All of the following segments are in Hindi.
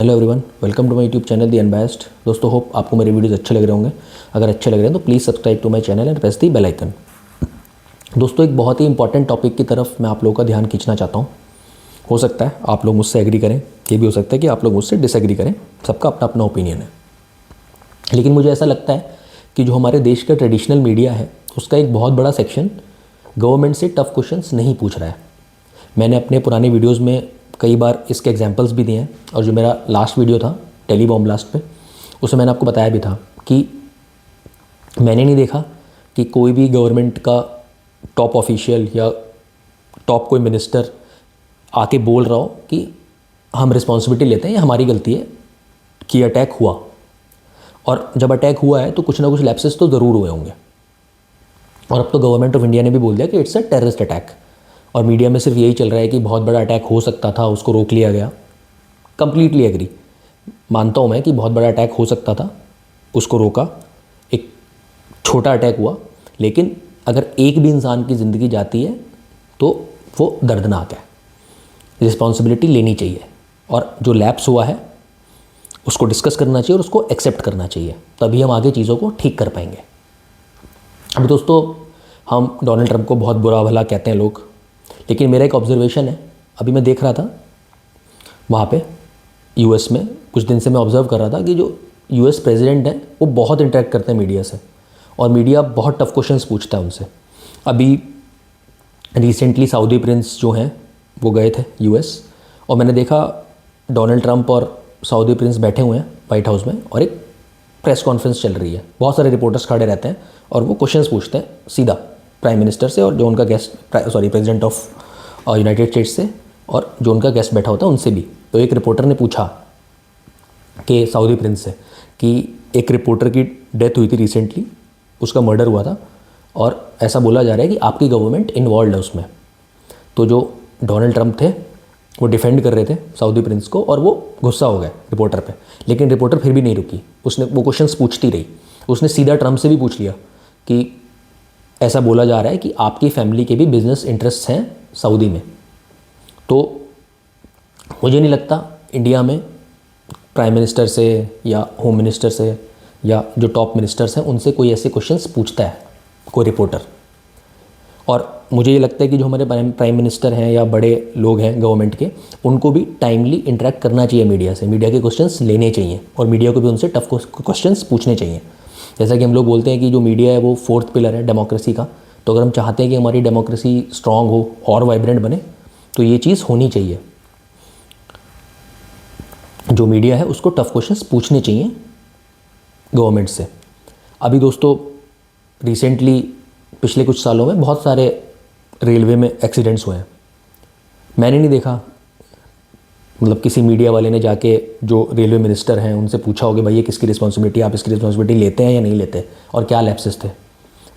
Hello everyone, welcome to my YouTube channel the unbiased. दोस्तों, होप आपको मेरे वीडियोस अच्छे लग रहे होंगे। अगर अच्छे लग रहे हैं तो please subscribe to my channel and press the bell icon. दोस्तों, एक बहुत ही इंपॉर्टेंट टॉपिक की तरफ मैं आप लोगों का ध्यान खींचना चाहता हूँ। हो सकता है आप लोग मुझसे एग्री करें, ये भी हो सकता है कि आप लोग मुझसे डिसएग्री करें, सबका अपना अपना ओपिनियन है। लेकिन मुझे ऐसा लगता है कि जो हमारे देश का ट्रेडिशनल मीडिया है उसका एक बहुत बड़ा सेक्शन गवर्नमेंट से टफ क्वेश्चंस नहीं पूछ रहा है। मैंने अपने पुराने वीडियोज़ में कई बार इसके एग्जांपल्स भी दिए हैं, और जो मेरा लास्ट वीडियो था टेली बॉम्ब ब्लास्ट पे, उसमें मैंने आपको बताया भी था कि मैंने नहीं देखा कि कोई भी गवर्नमेंट का टॉप ऑफिशियल या टॉप कोई मिनिस्टर आके बोल रहा हो कि हम रिस्पॉन्सिबिलिटी लेते हैं, ये हमारी गलती है कि अटैक हुआ। और जब अटैक हुआ है तो कुछ ना कुछ लैप्सेस तो ज़रूर हुए होंगे, और अब तो गवर्नमेंट ऑफ इंडिया ने भी बोल दिया कि इट्स अ टेररिस्ट अटैक। और मीडिया में सिर्फ यही चल रहा है कि बहुत बड़ा अटैक हो सकता था, उसको रोक लिया गया। कंप्लीटली एग्री, मानता हूँ मैं कि बहुत बड़ा अटैक हो सकता था, उसको रोका, एक छोटा अटैक हुआ। लेकिन अगर एक भी इंसान की ज़िंदगी जाती है तो वो दर्दनाक है, रिस्पॉन्सिबिलिटी लेनी चाहिए, और जो लैप्स हुआ है उसको डिस्कस करना चाहिए और उसको एक्सेप्ट करना चाहिए, तभी हम आगे चीज़ों को ठीक कर पाएंगे। अब दोस्तों, हम डोनाल्ड ट्रंप को बहुत बुरा भला कहते हैं लोग, लेकिन मेरा एक ऑब्जर्वेशन है। अभी मैं देख रहा था वहाँ पे यूएस में, कुछ दिन से मैं ऑब्ज़र्व कर रहा था कि जो यूएस प्रेसिडेंट है वो बहुत इंटरेक्ट करते हैं मीडिया से, और मीडिया बहुत टफ क्वेश्चंस पूछता है उनसे। अभी रिसेंटली सऊदी प्रिंस जो हैं वो गए थे यूएस, और मैंने देखा डोनाल्ड ट्रंप और सऊदी प्रिंस बैठे हुए हैं वाइट हाउस में, और एक प्रेस कॉन्फ्रेंस चल रही है। बहुत सारे रिपोर्टर्स खड़े रहते हैं और वो क्वेश्चंस पूछते हैं सीधा प्राइम मिनिस्टर से, और जो उनका guest president of United states से, और जो उनका गेस्ट बैठा होता है उनसे भी। तो एक रिपोर्टर ने पूछा कि सऊदी प्रिंस से कि एक रिपोर्टर की डेथ हुई थी रिसेंटली, उसका मर्डर हुआ था, और ऐसा बोला जा रहा है कि आपकी गवर्नमेंट इन्वॉल्व है उसमें। तो जो डोनाल्ड ट्रंप थे वो डिफेंड कर रहे थे सऊदी प्रिंस को, और वो गुस्सा हो गए रिपोर्टर पे, लेकिन रिपोर्टर फिर भी नहीं रुकी, उसने वो क्वेश्चंस पूछती रही। उसने सीधा ट्रंप से भी पूछ लिया कि ऐसा बोला जा रहा है कि आपकी फैमिली के भी बिजनेस इंटरेस्ट हैं सऊदी में। तो मुझे नहीं लगता इंडिया में प्राइम मिनिस्टर से या होम मिनिस्टर से या जो टॉप मिनिस्टर्स हैं उनसे कोई ऐसे क्वेश्चंस पूछता है कोई रिपोर्टर। और मुझे ये लगता है कि जो हमारे प्राइम मिनिस्टर हैं या बड़े लोग हैं गवर्नमेंट के, उनको भी टाइमली इंटरेक्ट करना चाहिए मीडिया से, मीडिया के क्वेश्चंस लेने चाहिए, और मीडिया को भी उनसे टफ क्वेश्चंस पूछने चाहिए। जैसा कि हम लोग बोलते हैं कि जो मीडिया है वो फोर्थ पिलर है डेमोक्रेसी का, तो अगर हम चाहते हैं कि हमारी डेमोक्रेसी स्ट्रांग हो और वाइब्रेंट बने तो ये चीज़ होनी चाहिए। जो मीडिया है उसको टफ क्वेश्चंस पूछने चाहिए गवर्नमेंट से। अभी दोस्तों रिसेंटली पिछले कुछ सालों में बहुत सारे रेलवे में एक्सीडेंट्स हुए हैं। मैंने नहीं देखा, मतलब किसी मीडिया वाले ने जाके जो रेलवे मिनिस्टर हैं उनसे पूछा होगा भाई ये किसकी रिस्पॉन्सिबिलिटी, आप इसकी रिस्पॉन्सिबिलिटी लेते हैं या नहीं लेते, और क्या लैप्सेस थे।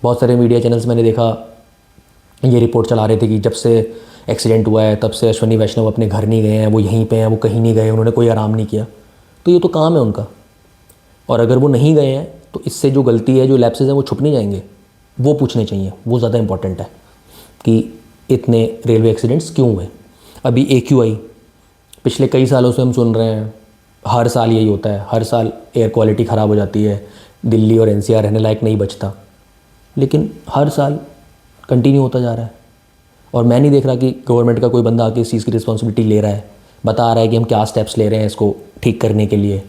बहुत सारे मीडिया चैनल्स मैंने देखा ये रिपोर्ट चला रहे थे कि जब से एक्सीडेंट हुआ है तब से अश्विनी वैष्णव अपने घर नहीं गए हैं, वो यहीं पे हैं, वो कहीं नहीं गए, उन्होंने कोई आराम नहीं किया। तो ये तो काम है उनका, और अगर वो नहीं गए हैं तो इससे जो गलती है, जो लैप्सेस हैं वो छुप नहीं जाएंगे, वो पूछने चाहिए। वो ज़्यादा इंपॉर्टेंट है कि इतने रेलवे एक्सीडेंट्स क्यों हुए। अभी AQI पिछले कई सालों से हम सुन रहे हैं, हर साल यही होता है, हर साल एयर क्वालिटी ख़राब हो जाती है, दिल्ली और NCR रहने लायक नहीं बचता, लेकिन हर साल कंटिन्यू होता जा रहा है। और मैं नहीं देख रहा कि गवर्नमेंट का कोई बंदा आके इस चीज़ की रिस्पॉन्सिबिलिटी ले रहा है, बता रहा है कि हम क्या स्टेप्स ले रहे हैं इसको ठीक करने के लिए,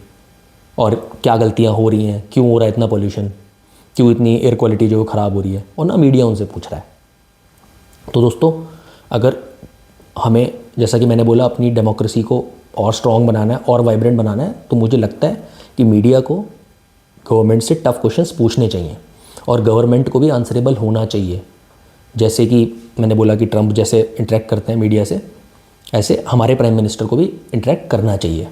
और क्या गलतियाँ हो रही हैं, क्यों हो रहा है इतना पोल्यूशन, क्यों इतनी एयर क्वालिटी जो ख़राब हो रही है, और ना मीडिया उनसे पूछ रहा है। तो दोस्तों, अगर हमें, जैसा कि मैंने बोला, अपनी डेमोक्रेसी को और स्ट्रॉन्ग बनाना है और वाइब्रेंट बनाना है, तो मुझे लगता है कि मीडिया को गवर्नमेंट से टफ क्वेश्चंस पूछने चाहिए, और गवर्नमेंट को भी आंसरेबल होना चाहिए। जैसे कि मैंने बोला कि ट्रंप जैसे इंटरेक्ट करते हैं मीडिया से, ऐसे हमारे प्राइम मिनिस्टर को भी इंटरेक्ट करना चाहिए।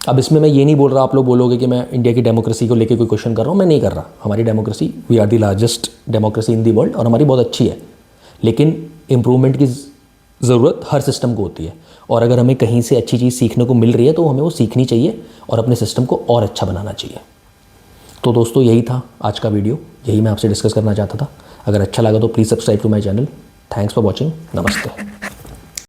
अब इसमें मैं ये नहीं बोल रहा, आप लोग बोलोगे कि मैं इंडिया की डेमोक्रेसी को लेकर कोई क्वेश्चन कर रहा हूँ, मैं नहीं कर रहा। हमारी democracy, we are the largest democracy in the world, और हमारी बहुत अच्छी है, लेकिन इम्प्रूवमेंट की ज़रूरत हर सिस्टम को होती है। और अगर हमें कहीं से अच्छी चीज़ सीखने को मिल रही है तो हमें वो सीखनी चाहिए और अपने सिस्टम को और अच्छा बनाना चाहिए। तो दोस्तों, यही था आज का वीडियो, यही मैं आपसे डिस्कस करना चाहता था। अगर अच्छा लगा तो please subscribe to my channel. Thanks for watching. नमस्ते।